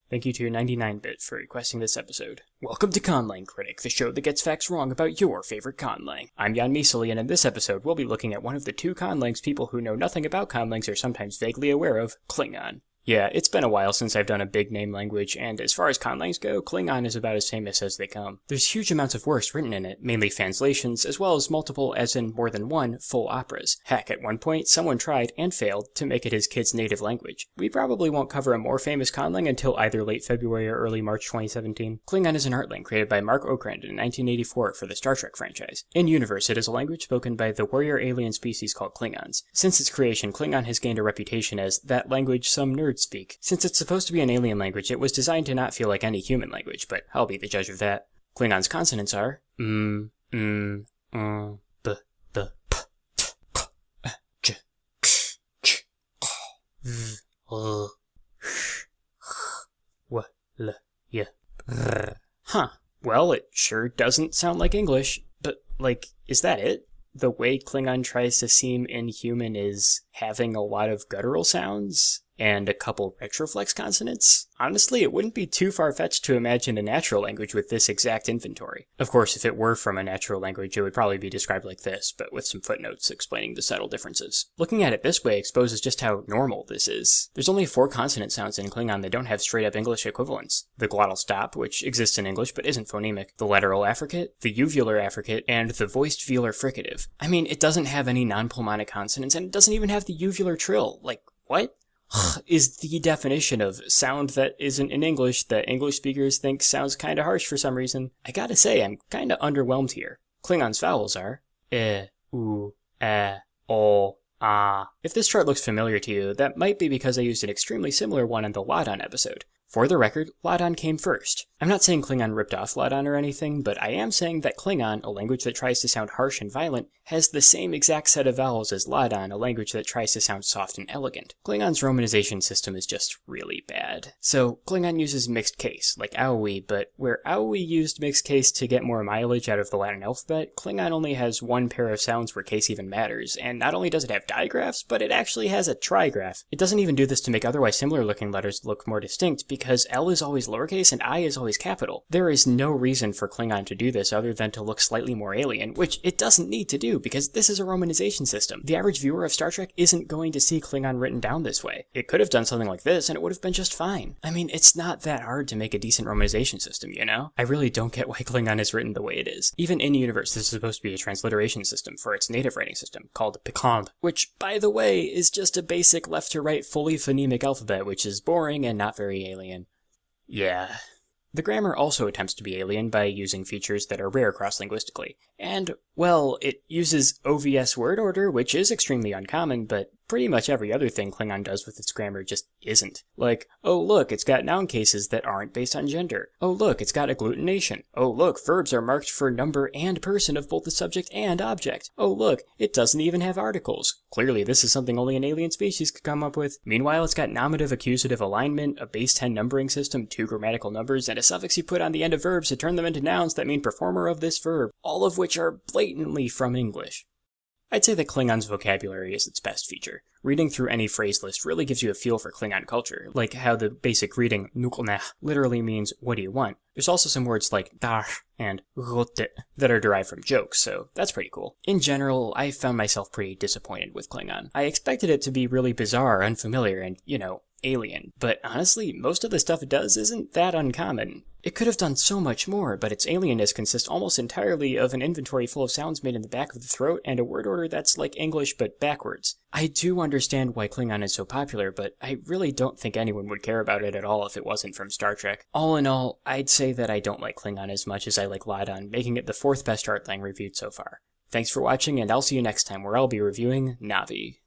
Thank you to your 99-bit for requesting this episode. Welcome to Conlang, Critic, the show that gets facts wrong about your favorite Conlang. I'm Jan Miesely, and in this episode we'll be looking at one of the two Conlangs people who know nothing about Conlangs are sometimes vaguely aware of, Klingon. Yeah, it's been a while since I've done a big name language, and as far as Conlangs go, Klingon is about as famous as they come. There's huge amounts of works written in it, mainly translations, as well as multiple, as in more than one, full operas. Heck, at one point, someone tried, and failed, to make it his kid's native language. We probably won't cover a more famous Conlang until either late February or early March 2017. Klingon is an artling created by Mark Okrand in 1984 for the Star Trek franchise. In-universe, it is a language spoken by the warrior alien species called Klingons. Since its creation, Klingon has gained a reputation as that language some nerds speak. Since it's supposed to be an alien language, it was designed to not feel like any human language, but I'll be the judge of that. Klingon's consonants are b, b, p, t, j, k, ch, v, l, w, l, y, r. Huh. Well, it sure doesn't sound like English, but, is that it? The way Klingon tries to seem inhuman is having a lot of guttural sounds? And a couple retroflex consonants? Honestly, it wouldn't be too far-fetched to imagine a natural language with this exact inventory. Of course, if it were from a natural language, it would probably be described like this, but with some footnotes explaining the subtle differences. Looking at it this way exposes just how normal this is. There's only 4 consonant sounds in Klingon that don't have straight-up English equivalents. The glottal stop, which exists in English but isn't phonemic, the lateral affricate, the uvular affricate, and the voiced velar fricative. I mean, it doesn't have any non-pulmonic consonants, and it doesn't even have the uvular trill. What? Is the definition of sound that isn't in English that English speakers think sounds kinda harsh for some reason. I gotta say, I'm kinda underwhelmed here. Klingon's vowels are u, o, a. If this chart looks familiar to you, that might be because I used an extremely similar one in the Ladon episode. For the record, Ladon came first. I'm not saying Klingon ripped off Ladon or anything, but I am saying that Klingon, a language that tries to sound harsh and violent, has the same exact set of vowels as Ladon, a language that tries to sound soft and elegant. Klingon's romanization system is just really bad. So, Klingon uses mixed case, like Aoi, but where Aoi used mixed case to get more mileage out of the Latin alphabet, Klingon only has one pair of sounds where case even matters, and not only does it have digraphs, but it actually has a trigraph. It doesn't even do this to make otherwise similar looking letters look more distinct, because L is always lowercase and I is always capital. There is no reason for Klingon to do this other than to look slightly more alien, which it doesn't need to do because this is a romanization system. The average viewer of Star Trek isn't going to see Klingon written down this way. It could have done something like this and it would have been just fine. I mean, it's not that hard to make a decent romanization system, you know? I really don't get why Klingon is written the way it is. Even in universe, this is supposed to be a transliteration system for its native writing system called Piquant, which, by the way, is just a basic left-to-right fully phonemic alphabet, which is boring and not very alien. Yeah. The grammar also attempts to be alien by using features that are rare cross-linguistically. And, well, it uses OVS word order, which is extremely uncommon, but pretty much every other thing Klingon does with its grammar just isn't. Like, oh look, it's got noun cases that aren't based on gender. Oh look, it's got agglutination. Oh look, verbs are marked for number and person of both the subject and object. Oh look, it doesn't even have articles. Clearly this is something only an alien species could come up with. Meanwhile, it's got nominative accusative alignment, a base 10 numbering system, 2 grammatical numbers, and a suffix you put on the end of verbs to turn them into nouns that mean performer of this verb, all of which are blatantly from English. I'd say that Klingon's vocabulary is its best feature. Reading through any phrase list really gives you a feel for Klingon culture, like how the basic greeting nuklneh literally means what do you want. There's also some words like dar and rote that are derived from jokes, so that's pretty cool. In general, I found myself pretty disappointed with Klingon. I expected it to be really bizarre, unfamiliar, and, alien, but honestly, most of the stuff it does isn't that uncommon. It could have done so much more, but its alienness consists almost entirely of an inventory full of sounds made in the back of the throat and a word order that's like English but backwards. I do understand why Klingon is so popular, but I really don't think anyone would care about it at all if it wasn't from Star Trek. All in all, I'd say that I don't like Klingon as much as I like Ladon, making it the 4th best artlang reviewed so far. Thanks for watching, and I'll see you next time where I'll be reviewing Navi.